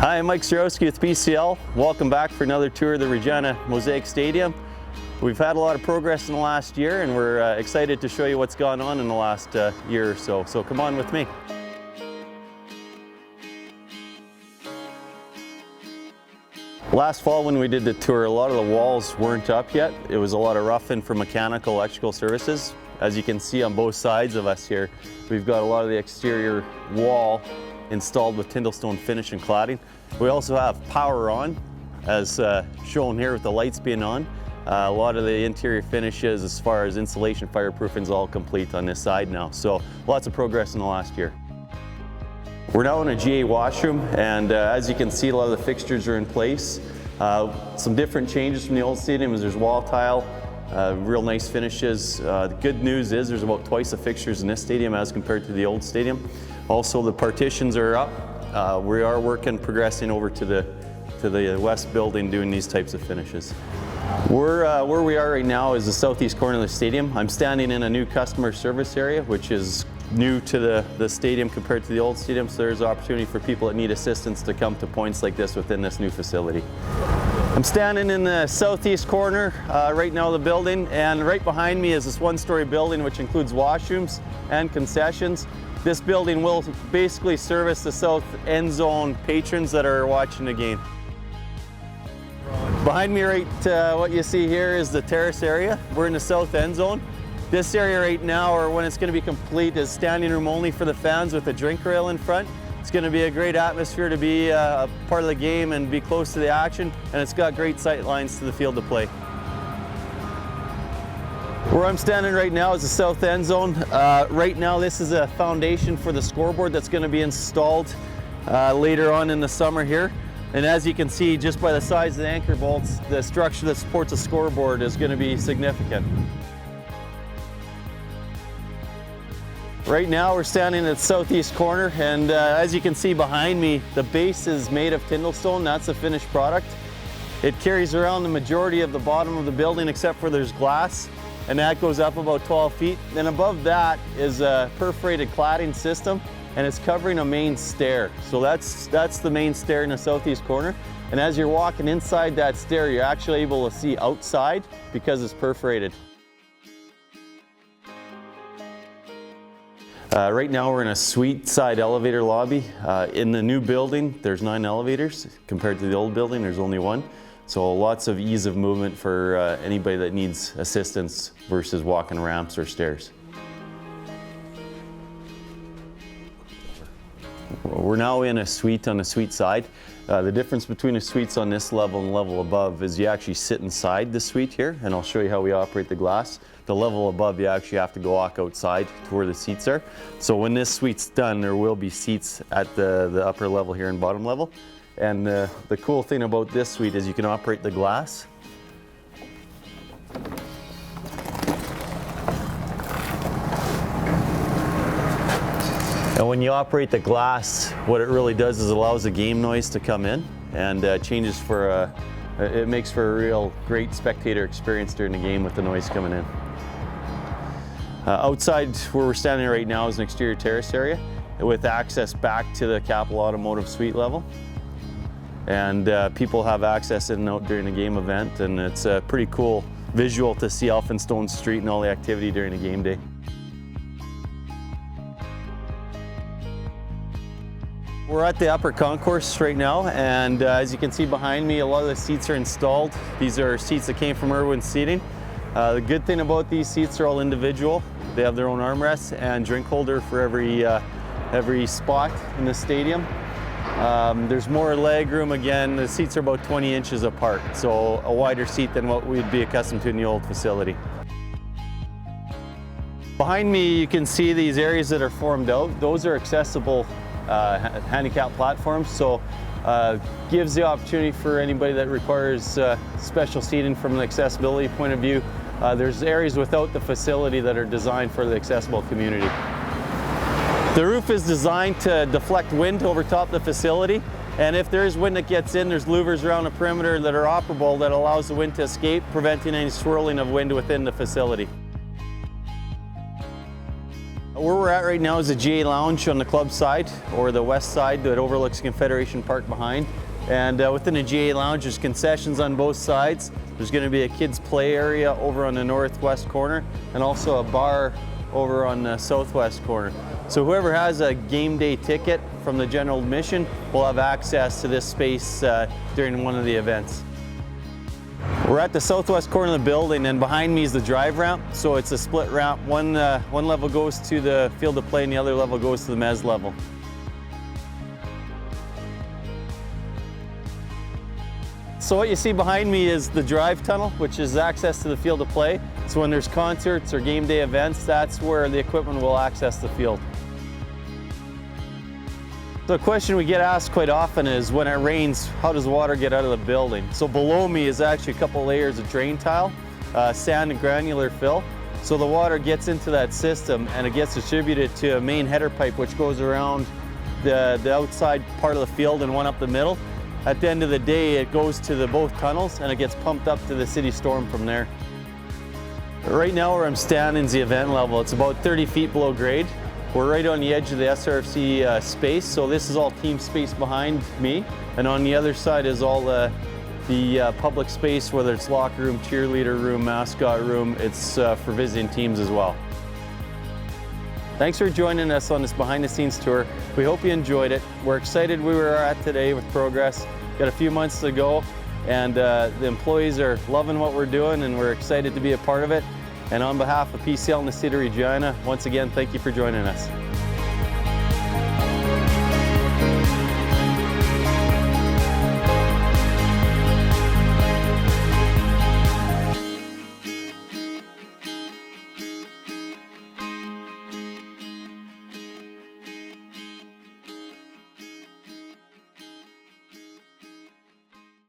Hi, I'm Mike Starowski with PCL. Welcome back for another tour of the Regina Mosaic Stadium. We've had a lot of progress in the last year, and we're excited to show you what's gone on in the last year or so. So come on with me. Last fall when we did the tour, a lot of the walls weren't up yet. It was a lot of roughing for mechanical, electrical services. As you can see on both sides of us here, we've got a lot of the exterior wall installed with Tyndallstone finish and cladding. We also have power on, as shown here with the lights being on. A lot of the interior finishes as far as insulation, fireproofing is all complete on this side now. So lots of progress in the last year. We're now in a GA washroom, and as you can see, a lot of the fixtures are in place. Some different changes from the old stadium is there's wall tile, real nice finishes. The good news is there's about twice the fixtures in this stadium as compared to the old stadium. Also, the partitions are up. We are progressing over to the west building doing these types of finishes. Where we are right now is the southeast corner of the stadium. I'm standing in a new customer service area, which is new to the stadium compared to the old stadium, so there's opportunity for people that need assistance to come to points like this within this new facility. I'm standing in the southeast corner right now of the building, and right behind me is this one-story building which includes washrooms and concessions. This building will basically service the south end zone patrons that are watching the game. Behind me right, what you see here is the terrace area. We're in the south end zone. This area right now, or when it's going to be complete, is standing room only for the fans with a drink rail in front. It's going to be a great atmosphere to be a part of the game and be close to the action, and it's got great sight lines to the field of play. Where I'm standing right now is the south end zone. Right now this is a foundation for the scoreboard that's going to be installed later on in the summer here. And as you can see, just by the size of the anchor bolts, the structure that supports the scoreboard is going to be significant. Right now we're standing at the southeast corner, and as you can see behind me, the base is made of Tyndallstone. That's a finished product. It carries around the majority of the bottom of the building except for there's glass, and that goes up about 12 feet. Then above that is a perforated cladding system, and it's covering a main stair. So that's the main stair in the southeast corner. And as you're walking inside that stair, you're actually able to see outside because it's perforated. Right now we're in a suite side elevator lobby. In the new building, there's 9 elevators. Compared to the old building, there's only 1. So lots of ease of movement for anybody that needs assistance versus walking ramps or stairs. We're now in a suite on the suite side. The difference between the suites on this level and the level above is you actually sit inside the suite here, and I'll show you how we operate the glass. The level above, you actually have to go walk outside to where the seats are. So when this suite's done, there will be seats at the upper level here and bottom level. And the cool thing about this suite is you can operate the glass. And when you operate the glass, what it really does is allows the game noise to come in, and changes for it makes for a real great spectator experience during the game with the noise coming in. Outside where we're standing right now is an exterior terrace area with access back to the Capital Automotive suite level. And people have access in and out during the game event, and it's a pretty cool visual to see Elphinstone Street and all the activity during the game day. We're at the upper concourse right now, and as you can see behind me, a lot of the seats are installed. These are seats that came from Irwin Seating. The good thing about these seats are all individual. They have their own armrests and drink holder for every spot in the stadium. There's more leg room again. The seats are about 20 inches apart, so a wider seat than what we'd be accustomed to in the old facility. Behind me, you can see these areas that are formed out. Those are accessible handicap platforms, so gives the opportunity for anybody that requires special seating from an accessibility point of view. There's areas without the facility that are designed for the accessible community. The roof is designed to deflect wind over top of the facility, and if there is wind that gets in, there's louvers around the perimeter that are operable that allows the wind to escape, preventing any swirling of wind within the facility. Where we're at right now is the GA Lounge on the club side, or the west side that overlooks Confederation Park behind. And within the GA Lounge, there's concessions on both sides. There's going to be a kids' play area over on the northwest corner, and also a bar over on the southwest corner. So whoever has a game day ticket from the general admission will have access to this space during one of the events. We're at the southwest corner of the building, and behind me is the drive ramp. So it's a split ramp. One level goes to the field of play and the other level goes to the mezz level. So what you see behind me is the drive tunnel, which is access to the field of play. So when there's concerts or game day events, that's where the equipment will access the field. So a question we get asked quite often is, when it rains, how does water get out of the building? So below me is actually a couple layers of drain tile, sand and granular fill. So the water gets into that system and it gets distributed to a main header pipe which goes around the outside part of the field and one up the middle. At the end of the day, it goes to both tunnels and it gets pumped up to the city storm from there. Right now where I'm standing is the event level. It's about 30 feet below grade. We're right on the edge of the SRFC space, so this is all team space behind me. And on the other side is all the public space, whether it's locker room, cheerleader room, mascot room. It's for visiting teams as well. Thanks for joining us on this behind the scenes tour. We hope you enjoyed it. We're excited where we're at today with progress. Got a few months to go, and the employees are loving what we're doing, and we're excited to be a part of it. And on behalf of PCL and the City of Regina, once again, thank you for joining us.